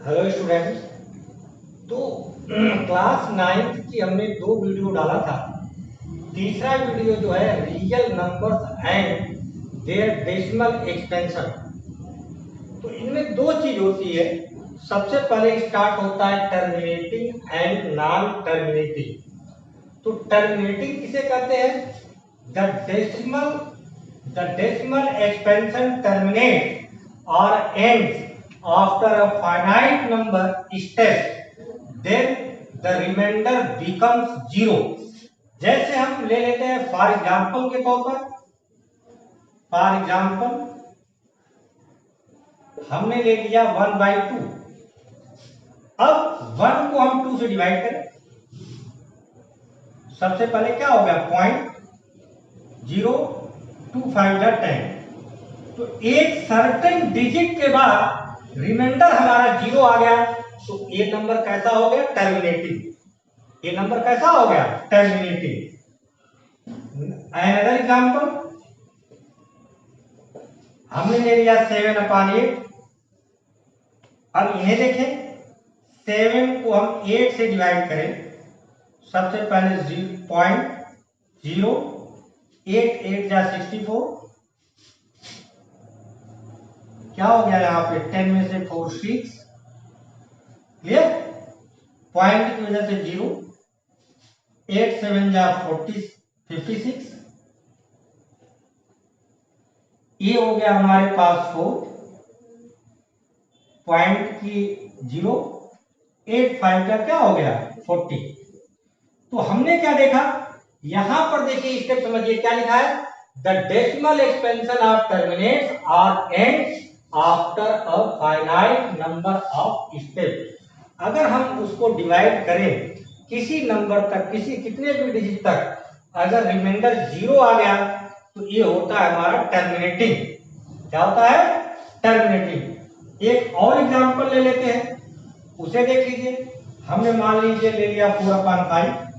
Hello student. तो class 9th की हमने 2 वीडियो डाला था। तीसरा वीडियो जो है real numbers and their decimal expansion. तो इनमें दो चीज होती है। सबसे पहले स्टार्ट होता है टर्मिनेटिंग एंड नॉन टर्मिनेटिंग। तो टर्मिनेटिंग किसे कहते हैं? द डेसिमल एक्सपेंशन टर्मिनेट और ends after a finite number steps, then the remainder becomes zero। जैसे हम ले लेते हैं फॉर एग्जाम्पल के तौर पर, फॉर एग्जाम्पल हमने ले लिया 1/2। अब 1 को हम 2 से डिवाइड करें। सबसे पहले क्या हो गया? 0.025 तो एक सर्टेन डिजिट के बाद रिमाइंडर हमारा 0 आ गया। तो ये नंबर कैसा हो गया? टर्मिनेटिंग। ये नंबर कैसा हो गया? टर्मिनेटिंग। अनदर एग्जांपल हमने ले लिया 7/8। अब इन्हें देखें, 7 को हम 8 से डिवाइड करें। सबसे पहले 0.088 जा 64। क्या हो गया यहाँ पे? 10 में से 4 6। क्लियर? पॉइंट की वजह से 0। 8 7 जा 56। ये हो गया हमारे पास 4 पॉइंट की 0। 8 5 का क्या हो गया? 40। तो हमने क्या देखा? यहां पर देखिए, स्टेप समझिए क्या लिखा है। The decimal expansion of terminates और ends after a finite number of step. अगर हम उसको डिवाइड करें किसी नंबर तक, किसी कितने भी डिजिट तक, अगर रिमाइंडर 0 आ गया तो ये होता है हमारा टर्मिनेटिंग। क्या होता है? टर्मिनेटिंग। एक और एग्जांपल ले लेते हैं, उसे देख लीजिए। हमने मान लीजिए ले लिया 4/5।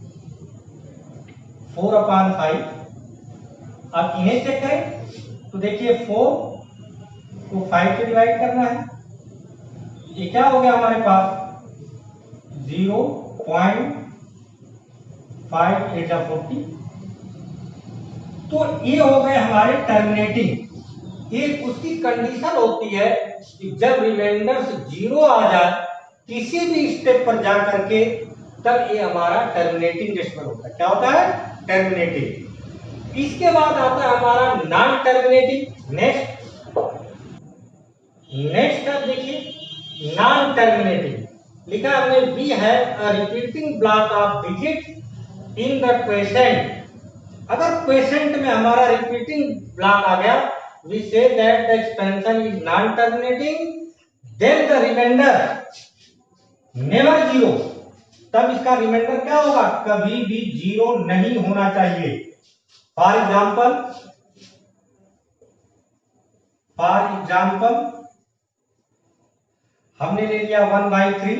अब इन्हें चेक करें तो देखिए 4 को 5 से डिवाइड करना है। ये क्या हो गया हमारे पास? 0.58 तो ये हो गए हमारे टर्मिनेटिंग। ये उसकी कंडीशन होती है कि जब रिमाइंडर 0 आ जाए किसी भी स्टेप पर जा करके, तब ये हमारा टर्मिनेटिंग डेसिमल होता है। क्या होता है? टर्मिनेटिंग। इसके बाद आता है हमारा नॉन टर्मिनेटिंग। नेक्स्ट अब देखिए नॉन टर्मिनेटिंग लिखा हमने। बी है a repeating block of digit in the question. अगर क्वेश्चन में हमारा रिपीटिंग ब्लॉक आ गया, we say that the expansion is non terminating, then the remainder never 0। तब इसका रिमाइंडर क्या होगा? कभी भी 0 नहीं होना चाहिए। फॉर एग्जाम्पल हमने ले लिया 1/3।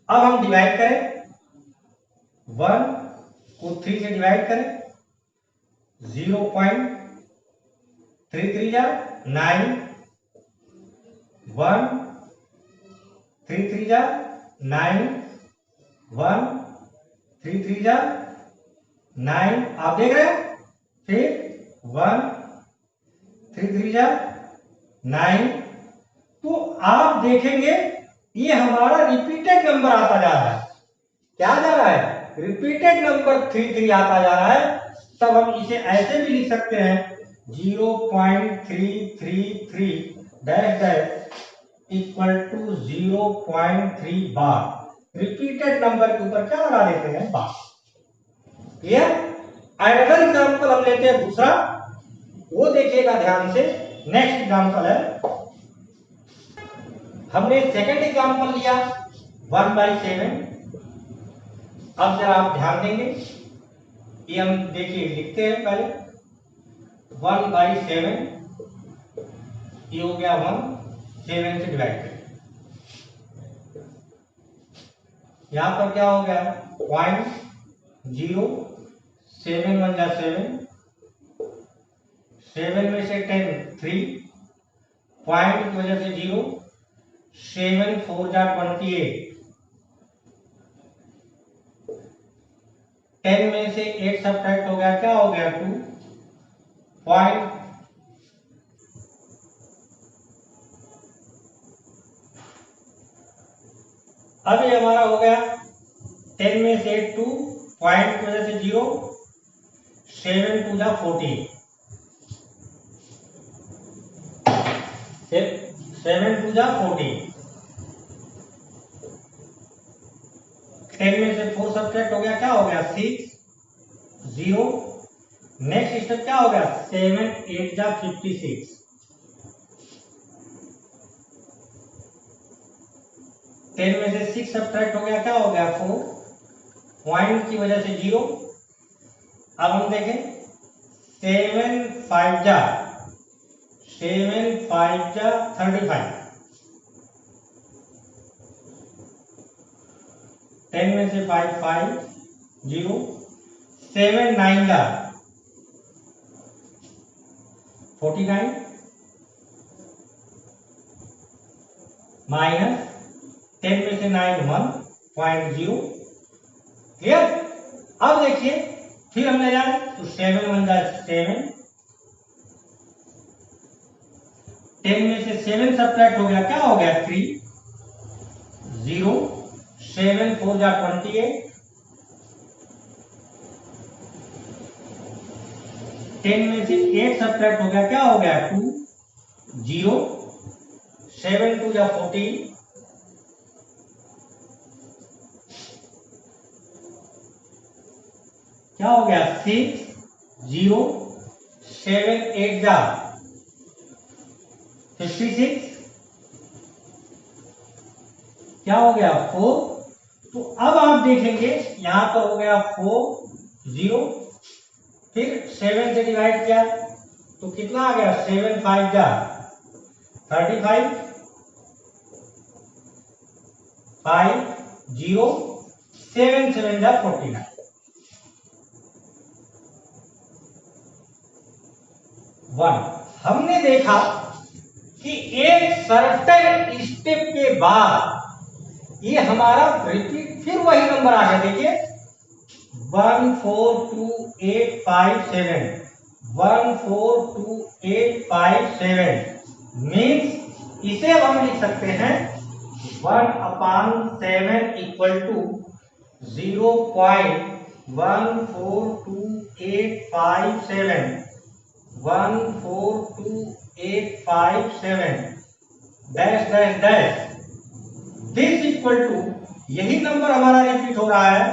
अब हम डिवाइड करें, 1 को 3 से डिवाइड करें। 0.33 जा 9। 1 3 3 जा 9। 1 3 3 जा 9। आप देख रहे हैं? फिर 1 3 3 जा 9। तो आप देखेंगे ये हमारा रिपीटेड नंबर आता जा रहा है। क्या जा रहा है? रिपीटेड नंबर 33 आता जा रहा है। तब हम इसे ऐसे भी लिख सकते हैं 0.333 dash dash equal to 0.3 bar. Repeated number के ऊपर क्या लगा देते हैं? बार। क्लियर? अनदर एग्जांपल हम लेते हैं दूसरा, वो देखिएगा ध्यान से। नेक्स्ट एग्जांपल है, हमने सेकंड एग्जांपल लिया 1/7। अब जरा आप ध्यान देंगे, ये हम देखिए लिखते हैं पहले 1/7। ये हो गया 1, 7 से डिवाइड करें। यहां पर क्या हो गया? 0.0 7 1 जा 7। 7 में से 10 3 पॉइंट की वजह से 0। 7 4 जा 28, 10 में से 8 सब्ट्रैक्ट हो गया, क्या हो गया 2 पॉइंट, अब ये हमारा हो गया 10 में से 2 पॉइंट की वजह से 0, 7 2 जा 14, 7 2 जा 14, 10 में से 4 सब्ट्रैक्ट हो गया, क्या हो गया 6 0, नेक्स्ट स्टेप क्या हो गया 7 8 जा 56, 10 में से 6 सब्ट्रैक्ट हो गया, क्या हो गया 4, पॉइंट की वजह से 0। अब हम देखें 7 5 जा 35, 10 में से 5 5 0, 7 9 जा 49 माइनस 10 में से 9 1.0, क्लियर। अब देखिए फिर हमने जाए तो 7 1 जा 7, 10 में से 7 सब्ट्रैक्ट हो गया, क्या हो गया 3 0, 7 4 जा 28, 10 में से 8 सब्ट्रैक्ट हो गया, क्या हो गया 2 0, 7 2 जा 14, क्या हो गया 6 0, 7 8 जा 56, क्या हो गया 4। तो अब आप देखेंगे यहां पर हो गया 4 0, फिर 7 से डिवाइड किया तो कितना आ गया 7 5 जा 35, 5 0, 7 7 जा 49। हमने देखा कि एक सर्टेन स्टेप के बाद ये हमारा रिपीट फिर वही नंबर आ गया, देखिए 1 4 2 8 5 7, 1 4 2 8 5 7 मीन्स इसे हम लिख सकते हैं 1/7 equal to 0.14285 14285 dash dash dash, this equal to, यही नंबर हमारा रिपीट हो रहा है,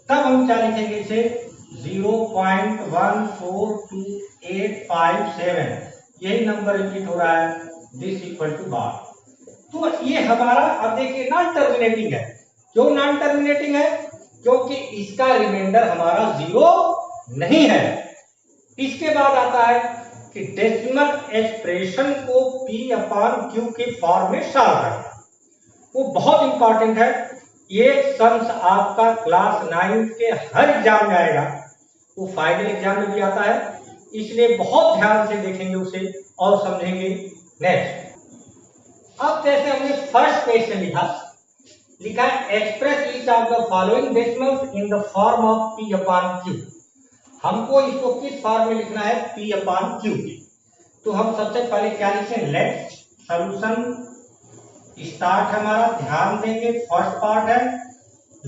तब हम क्या लिखेंगे इसे 0.14285 यही नंबर रिपीट हो रहा है, दिस इक्वल टू बार। तो ये हमारा अब देखिए नॉन टर्मिनेटिंग है, क्यों नॉन टर्मिनेटिंग है, क्योंकि इसका रिमाइंडर हमारा 0 नहीं है। इसके बाद आता है कि डेसिमल एक्सप्रेशन को P/Q के फॉर्म में सॉल्व करना, वो बहुत इंपॉर्टेंट है। ये सम्स आपका क्लास 9 के हर एग्जाम में आएगा, वो फाइनल एग्जाम में भी आता है, इसलिए बहुत ध्यान से देखेंगे उसे और समझेंगे। नेक्स्ट, अब जैसे हमने फर्स्ट क्वेश्चन लिखा है express each of the following decimals in the form of P/Q। हमको इसको किस फॉर्म में लिखना है P/Q के, तो हम सबसे पहले क्या लिखें, लेट सॉल्यूशन स्टार्ट हमारा, ध्यान देंगे फर्स्ट पार्ट है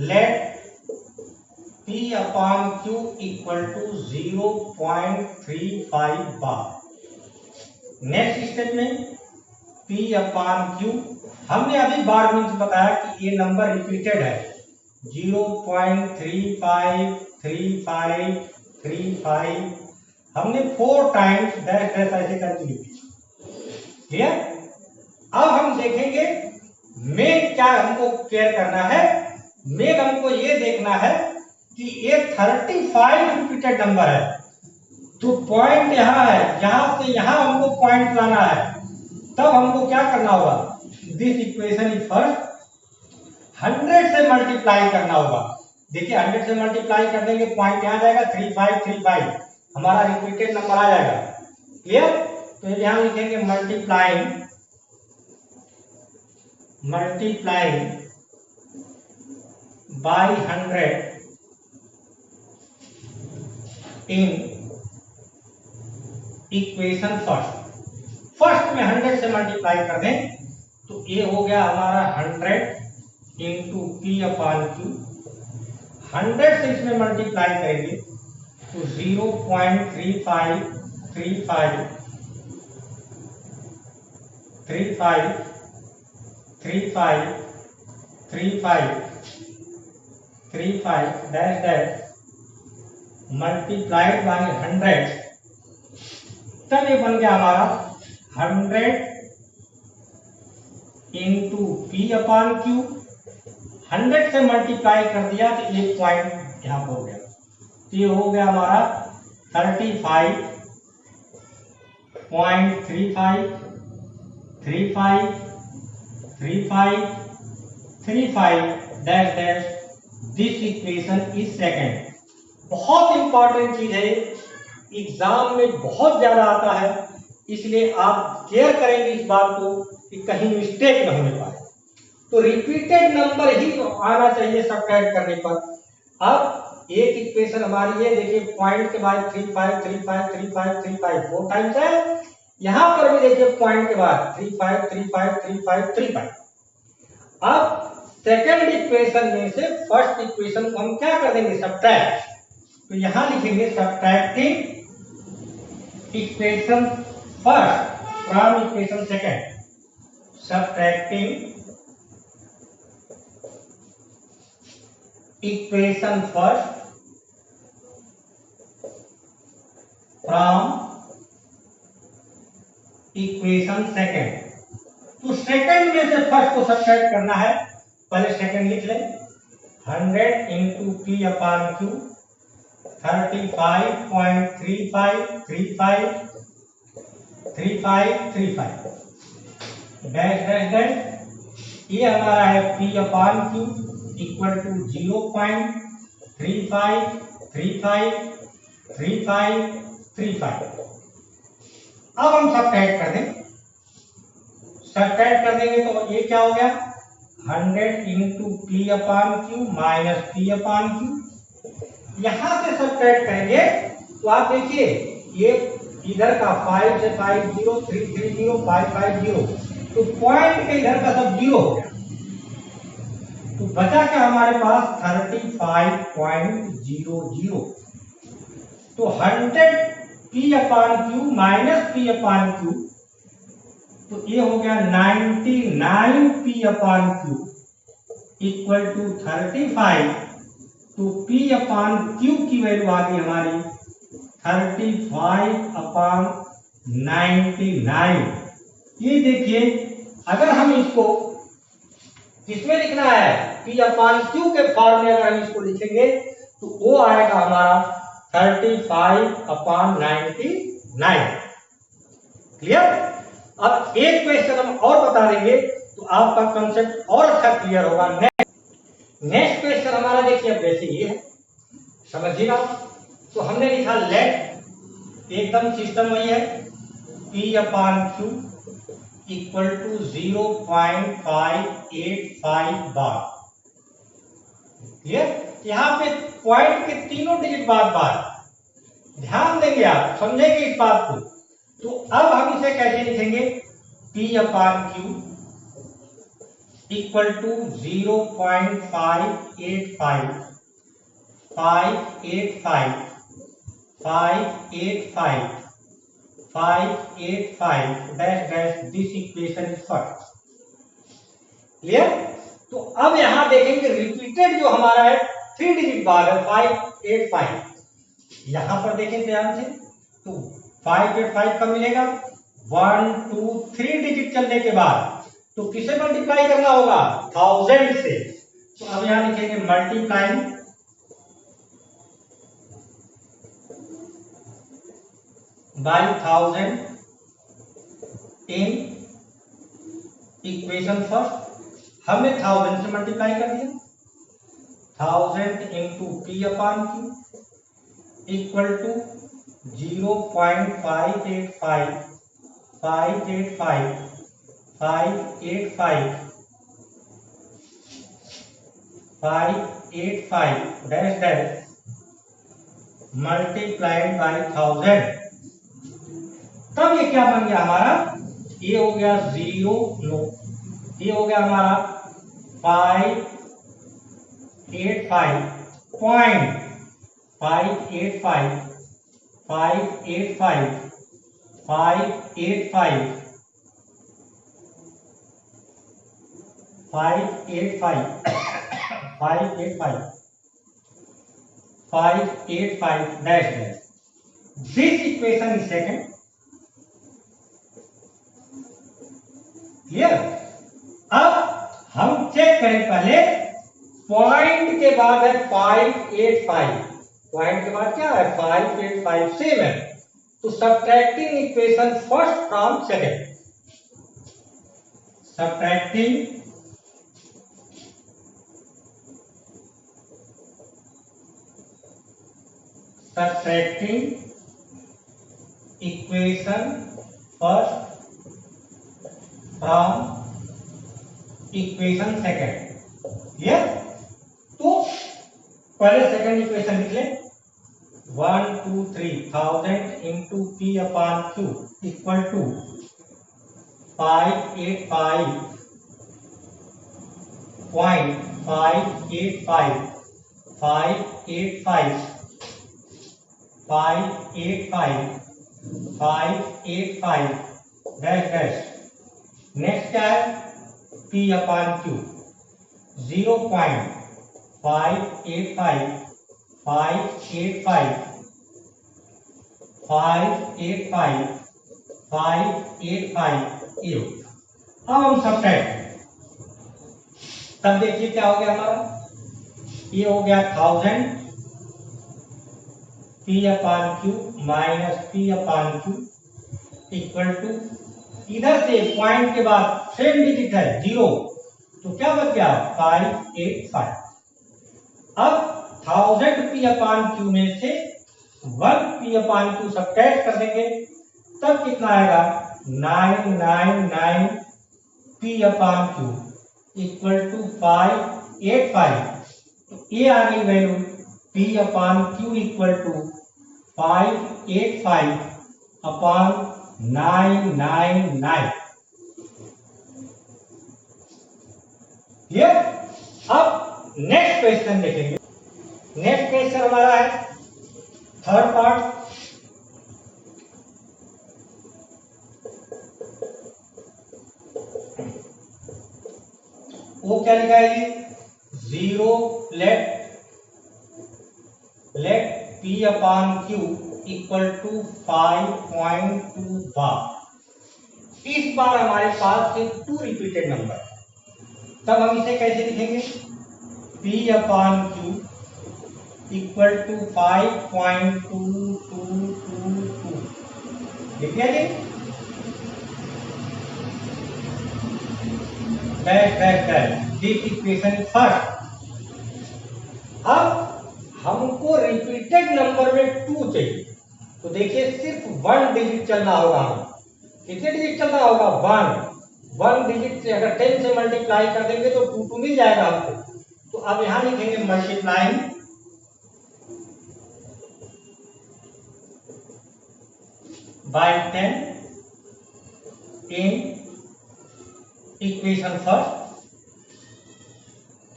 let P/Q equal to 0.35 bar. Next step में P/Q, हमने अभी बार मीन्स बताया कि ये नंबर रिपीटेड है 0.353535, हमने 4 टाइम्स डैश डैश ऐसे करके लिखी, क्लियर। अब हम देखेंगे मेन क्या हमको केयर करना है, मेन हमको ये देखना है कि ये 35 रिपीटेड नंबर है, तो पॉइंट यहां है, यहां से यहां हमको पॉइंट लाना है, तब हमको क्या करना होगा, दिस इक्वेशन इज फर्स्ट 100 से मल्टीप्लाई करना होगा। देखिए 100 से मल्टीप्लाई कर देंगे, पॉइंट यहां जाएगा 3535, हमारा रिपीटेड नंबर आ जाएगा, क्लियर। तो यहां लिखेंगे multiplying multiplying by 100 in equation first में 100 से मल्टीप्लाई कर दें तो ये हो गया हमारा 100 इंटू पी अपॉन क्यू। 100 से इसमें मल्टीप्लाई करेंगे तो 0.35 डैश डैश मल्टीप्लाइड बाय 100, तब ये बन गया हमारा 100 इंटू पी अपॉन क्यू। 100 से मल्टीप्लाई कर दिया तो ये पॉइंट यहाँ पर हो गया, तो ये हो गया हमारा 35.35 dash dash this equation is second. बहुत इंपॉर्टेंट चीज है, एग्जाम में बहुत ज्यादा आता है, इसलिए आप केयर करेंगे इस बात को कि कहीं मिस्टेक न होने पाए। तो रिपीटेड नंबर ही आना चाहिए सब्ट्रैक्ट करने पर। अब एक इक्वेशन हमारी है, देखिए पॉइंट के बाद 35 4 टाइम्स है, यहां पर भी देखिए पॉइंट के बाद 35। अब सेकंड इक्वेशन में से फर्स्ट इक्वेशन को हम क्या कर देंगे, सब्ट्रैक्ट। तो यहां लिखेंगे subtracting equation first from equation second. Subtracting equation first from equation second. तो सेकंड में से फर्स्ट को सब्ट्रैक्ट करना है, पहले सेकंड लिख लें। 100 into P upon Q 35.35 dash dash dash, ये हमारा है P upon Q equal to 0.35 अब हम सब्ट्रैक्ट कर दें, सब्ट्रैक्ट कर देंगे तो ये क्या हो गया 100 into P upon Q minus P upon Q. यहां से सब्ट्रैक्ट करेंगे तो आप देखिए ये इधर का 5 से 50 330 550, तो पॉइंट के इधर का सब जीरो हो गया, तो बचा क्या हमारे पास 35.00। तो 100 P upon Q minus P upon Q, तो ये हो गया 99 P upon Q equal to 35। तो पी अपॉन क्यू की वैल्यू आ गई हमारी 35/99। ये देखिए अगर हम इसको किसमें लिखना है, पी अपॉन क्यू के फॉर्म में अगर हम इसको लिखेंगे तो वो आएगा हमारा 35/99। क्लियर। अब एक क्वेश्चन हम और बता देंगे तो आपका कंसेप्ट और अच्छा क्लियर होगा। नेक्स्ट क्वेश्चन हमारा देखिए अब वैसे ये है, समझिएगा। तो हमने लिखा लेट, एकदम सिस्टम वही है, P upon Q equal to 0.585 bar. Clear. यहाँ पे पॉइंट के तीनों डिजिट बार ध्यान देंगे, आप समझेंगे इस बात को। तो अब हम इसे कैसे लिखेंगे, P upon Q equal to 0.585 dash dash this equation is first. Clear. तो अब यहां देखेंगे रिपीटेड जो हमारा है 3 डिजिट बार है 585। यहां पर देखें ध्यान से, तो 585 कब मिलेगा, 1 2 3 डिजिट चलने के बाद, तो किसे मल्टीप्लाई करना होगा, 1000 से। तो अब यहां लिखेंगे multiplying by 1000 in equation first. हमने 1000 से मल्टीप्लाई कर दिया, 1000 into P upon Q equal to 0.585 585 dash dash multiplied by 1000, तब ये क्या बन गया हमारा, ये हो गया 0 नो, ये हो गया हमारा 585.585 585 585 585 585 585 dash dash. This equation is second. Clear. अब हम चेक करें पहले, पॉइंट के बाद है 585, पॉइंट के बाद क्या है 585 सेम है, तो subtracting equation first from second, subtracting equation first from equation second. Clear. तो पहले सेकंड इक्वेशन लिख ले, 1 2 3 1000 into P upon Q equal to 585.585 585 585 dash dash. Next क्या है, P अपॉन Q 0.585 585 585 585 0। अब हम सब्ट्रैक्ट, तब देखिए क्या हो गया हमारा, ये हो गया 1000 P upon Q minus P upon Q equal to, इधर से पॉइंट के बाद सेम डिजिट है 0, तो क्या बच गया 585। अब 1000 P अपॉन Q में से 1 P अपॉन Q सब्ट्रैक्ट कर देंगे, तब कितना आएगा 999 P upon Q equal to 585। तो ये आ गई वैल्यू P upon Q equal to 585 upon 999। Clear. अब नेक्स्ट क्वेश्चन देखेंगे। नेक्स्ट क्वेश्चन हमारा है थर्ड पार्ट, वो क्या लिखा है जी, 0 let P upon Q equal to 5.2 bar. इस बार हमारे पास सिर्फ 2 रिपीटेड नंबर, तब हम इसे कैसे लिखेंगे, P upon Q equal to 5.2222 लिख दिया जी, dash dash dash. This equation first. अब हमको रिपीटेड नंबर में 2 चाहिए, तो देखिए सिर्फ 1 डिजिट चलना होगा, हमें कितने डिजिट चलना होगा 1 डिजिट से अगर 10 से मल्टीप्लाई कर देंगे तो 2 मिल जाएगा हमको। तो अब यहां लिखेंगे multiplying by 10 in equation first,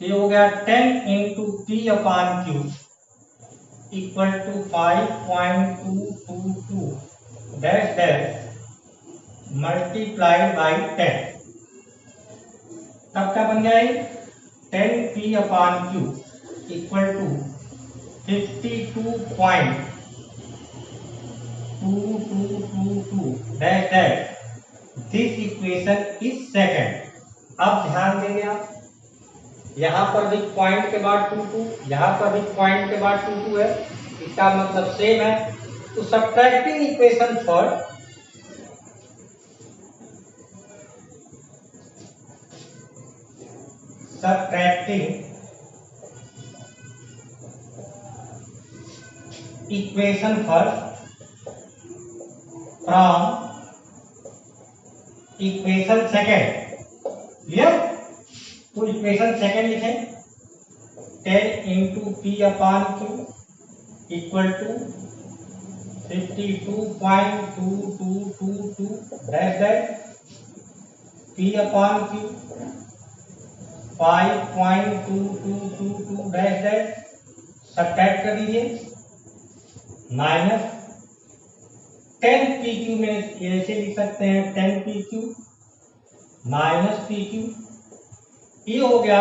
ये हो गया 10 into P upon Q equal to 5.222 dash dash multiplied by 10। तब क्या बन गया, 10 P upon Q equal to 52.2222 dash dash. This equation is second. अब ध्यान देंगे आप, यहां पर भी पॉइंट के बाद 22, यहां पर भी पॉइंट के बाद 22 है, इसका मतलब सेम है। तो subtracting equation for subtracting equation first from equation second. Clear. तो इक्वेशन सेकंड लिखें, 10 into P upon Q equal to 52.2222 dash dash P upon Q 5.2222 dash dash subtract कर दीजिए माइनस 10 पी क्यू में ऐसे लिख सकते हैं 10 P Q minus P Q. ये हो गया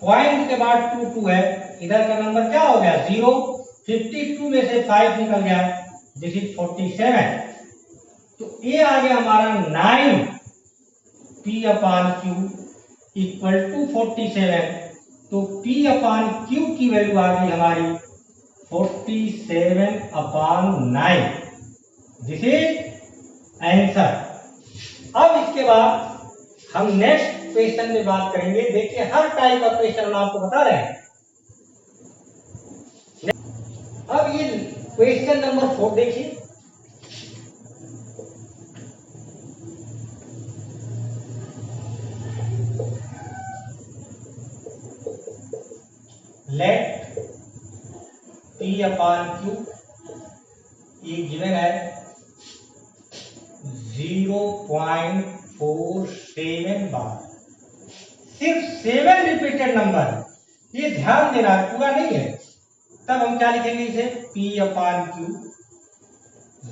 पॉइंट के बाद 22 है, इधर का नंबर क्या हो गया 0। 52 में से 5 निकल गया, दिस इज 47। तो ये आ गया हमारा 9 P upon Q equal to 47। तो पी अपान क्यू की वैल्यू आ गई हमारी 47/9। This is answer. अब इसके बाद हम नेक्स्ट क्वेश्चन में बात करेंगे। देखिए हर टाइप का क्वेश्चन हम आपको बता रहे हैं। अब ये क्वेश्चन नंबर 4 देखिए। लेट पी अपान क्यू ये गिवन है 0.47 बार। सिर्फ 7 रिपीटेड नंबर, ये ध्यान देना पूरा नहीं है। तब हम क्या लिखेंगे इसे P upon Q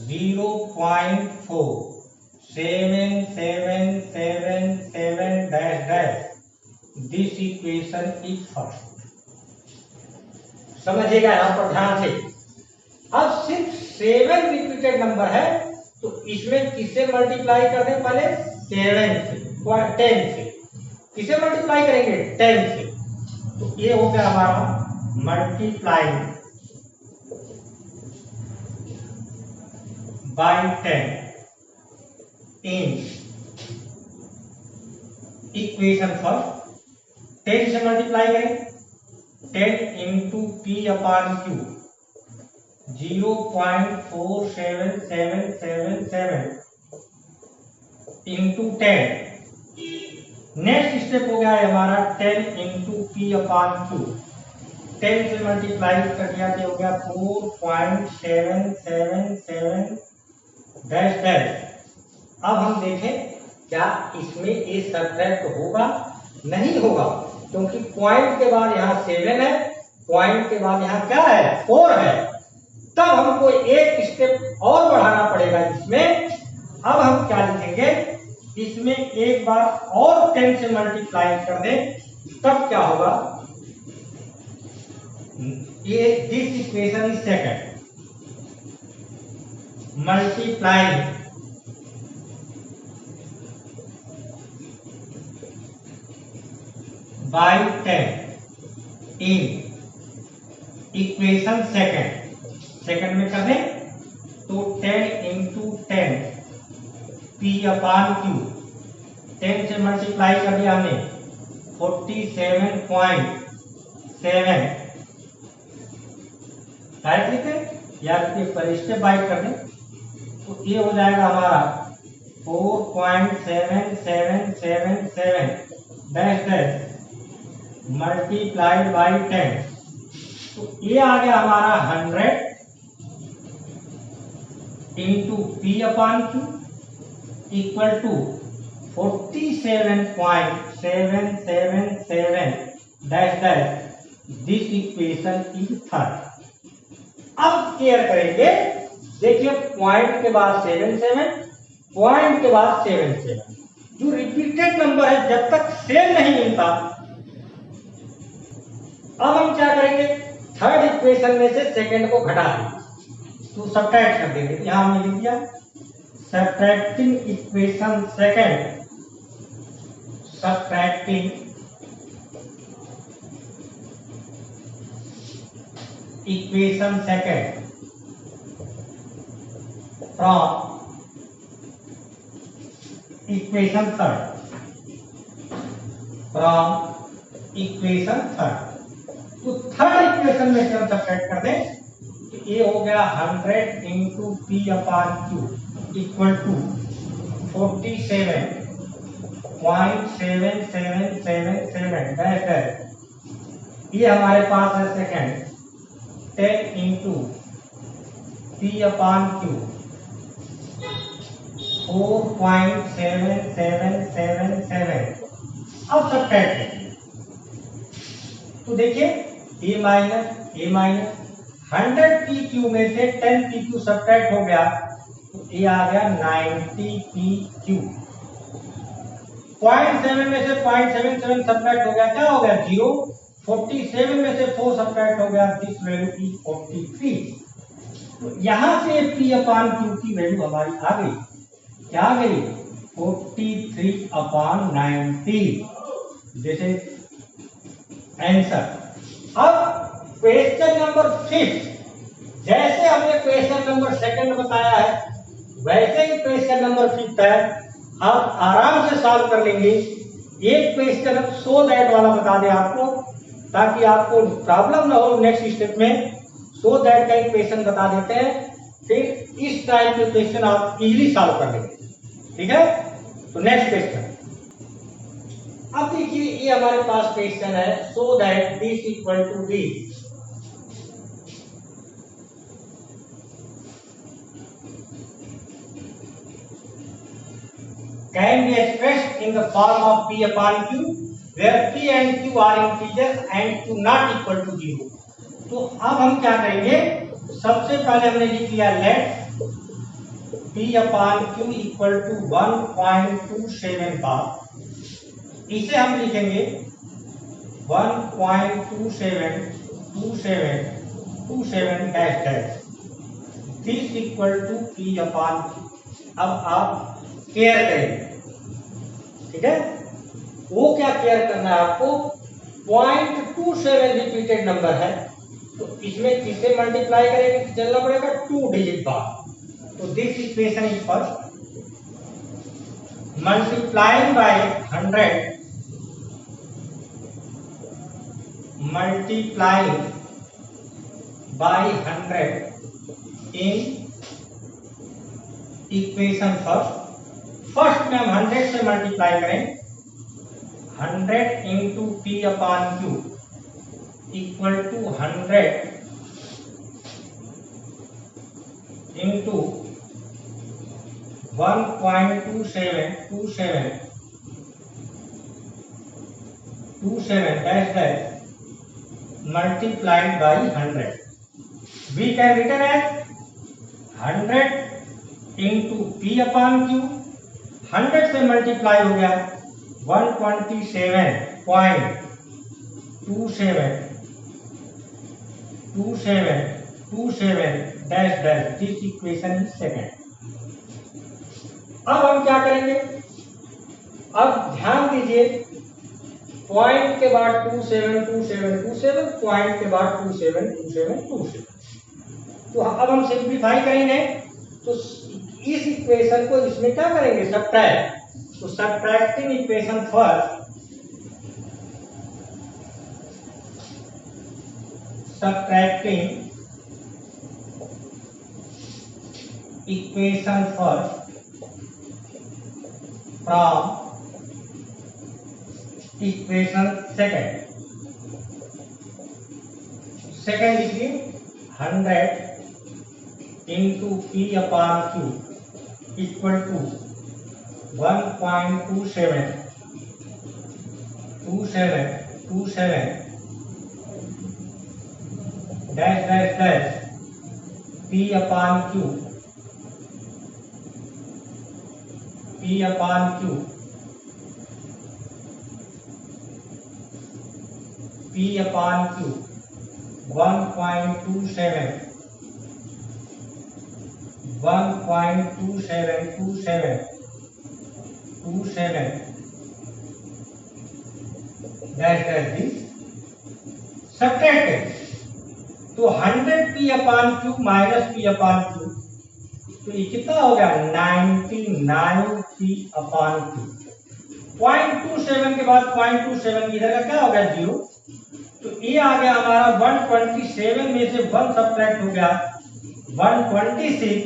0.4 7 dash dash this equation is first. समझिएगा यहां पर ध्यान से। अब सिर्फ 7 रिपीटेड नंबर है, तो इसमें किससे मल्टीप्लाई कर दें पहले 7 से 10 से। किसे मल्टीप्लाई करेंगे 10 से। तो ये हो गया हमारा multiply by 10 in equation first. 10 से मल्टीप्लाई करें 10 into P upon Q 0.47777 into 10। Next step हो गया है हमारा 10 इंटू पी अपान क्यू। 10 से मल्टीप्लाई कर दिया तो हो गया 4.777 डैश डैश। अब हम देखें क्या इसमें ये सब्ट्रैक्ट होगा, नहीं होगा, क्योंकि पॉइंट के बाद यहाँ 7 है, पॉइंट के बाद यहाँ क्या है 4 है। तब हमको एक स्टेप और बढ़ाना पड़ेगा इसमें। अब हम क्या लिखेंगे इसमें एक बार और 10 से मल्टीप्लाई कर दें, तब क्या होगा ये this equation is second multiply by 10 in equation second में कर दें तो 10 इंटू 10 पी अपान क्यू 10 से मल्टीप्लाई कर दिया हमने 47.7 राइट लिखे या पर स्टेप बाय कर दें तो ये हो जाएगा हमारा 4.7777 डैश डैश मल्टीप्लाइड बाई 10। तो ये आ गया हमारा 100 into P upon Q equal to 47.777 dash dash this equation is third. अब केयर करेंगे, देखिए पॉइंट के बाद 7 पॉइंट के बाद 7 जो रिपीटेड नंबर है जब तक सेम नहीं मिलता। अब हम क्या करेंगे थर्ड इक्वेशन में से सेकंड को घटा देंगे तो सब्ट्रैक्ट कर देंगे। यहां हमने लिख दिया subtracting equation second subtracting equation second from equation third from equation third. तो थर्ड इक्वेशन में से हम सब्ट्रैक्ट कर दें तो ये हो गया 100 into P upon Q equal to 47.7777 dash dash ये हमारे पास है second 10 into P upon Q 4.7777। अब सब्ट्रैक्ट कीजिए तो देखिए ए माइनस 100 पी क्यू में से 10 पी क्यू सब्ट्रैक्ट हो गया तो ये आ गया 90 पी क्यू। 0.7 में से 0.77 सब्ट्रैक्ट हो गया, क्या हो गया 0। 47 में से 4 सब्ट्रैक्ट हो गया, दिस वैल्यू इज 43। तो यहां से पी अपान क्यू की वैल्यू हमारी आ गई, क्या आ गई 43/90। This is answer. अब क्वेश्चन नंबर 5, जैसे हमने क्वेश्चन नंबर 2 बताया है वैसे ही क्वेश्चन नंबर 5 है। आप आराम से सॉल्व कर लेंगे। एक क्वेश्चन सो दैट वाला बता दें आपको, ताकि आपको प्रॉब्लम ना हो नेक्स्ट स्टेप में। सो दैट का एक क्वेश्चन बता देते हैं, फिर इस टाइप के क्वेश्चन आप इजीली सॉल्व कर लेंगे, ठीक है। तो नेक्स्ट क्वेश्चन, अब देखिए ये हमारे पास क्वेश्चन है, so that this equal to this. Can be expressed in the form of P upon Q, where P and Q are integers and Q not equal to 0। तो अब हम क्या करेंगे, सबसे पहले हमने लिख लिया let P upon Q equal to 1.27 bar. इसे हम लिखेंगे 1.2727 dash dash this equal to P upon Q। अब आप केयर करेंगे, ठीक है। वो क्या केयर करना है आपको, 0.27 रिपीटेड नंबर है तो इसमें किससे मल्टीप्लाई करेंगे, चलना पड़ेगा 2 डिजिट बार। तो this equation is first multiplying by 100, multiplying by 100 in equation first में हम 100 से मल्टीप्लाई करें, 100 into P upon Q equal to 100 इंटू 1.27 dash dash multiplied by 100। We can written as 100 into P upon Q, 100 से multiply हो गया 127.27 dash dash this equation is second. अब हम क्या करेंगे, अब ध्यान दीजिए पॉइंट के बाद 27 पॉइंट के बाद 27। तो अब हम सिंप्लीफाई करेंगे तो इस इक्वेशन को इसमें क्या करेंगे, सब्ट्रैक्ट। तो subtracting equation first, subtracting equation first from equation second लिखिए 100 into P upon Q equal to 1.27 dash dash dash P upon Q P upon Q, P upon Q 1.27 dash dash this subtracted. तो 100 P upon Q minus P upon Q, तो ये कितना हो गया 99 P upon Q। 0.27 के बाद 0.27 इधर का क्या हो गया 0, तो ये आ गया हमारा 127 में से 1 सब्ट्रैक्ट हो गया 126,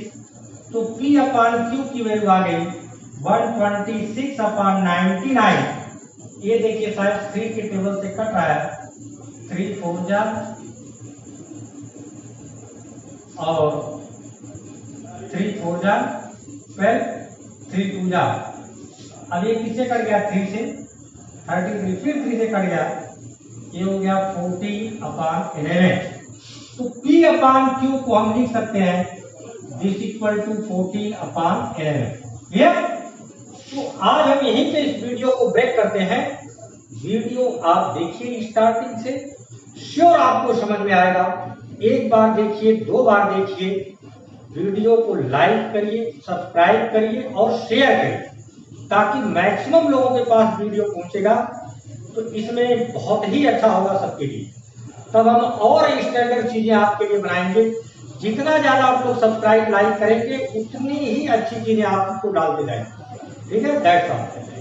तो P upon Q की वैल्यू आ गई 126/99। ये देखिए शायद 3 के टेबल से कट रहा है, 3 4 जा और 3 4 जा 12, 3 2 जा। अब ये किससे कट गया? 3 से 33, फिर 3 से कट गया, ये हो गया 14/11। तो P अपान Q को हम लिख सकते हैं दिस इक्वल टू 14/11। क्लियर? तो आज हम यहीं पे इस वीडियो को ब्रेक करते हैं। वीडियो आप देखिए स्टार्टिंग से, श्योर आपको समझ में आएगा। एक बार देखिए, 2 बार देखिए, वीडियो को लाइक करिए, सब्सक्राइब करिए और शेयर करिए, ताकि मैक्सिमम लोगों के पास वीडियो पहुंचेगा। तो इसमें बहुत ही अच्छा होगा सबके लिए। तब हम और स्टैंडर्ड चीजें आपके लिए बनाएंगे। जितना ज्यादा आप लोग सब्सक्राइब लाइक करेंगे, उतनी ही अच्छी चीजें आपको डालते जाएंगे। ठीक है, दैट्स ऑल।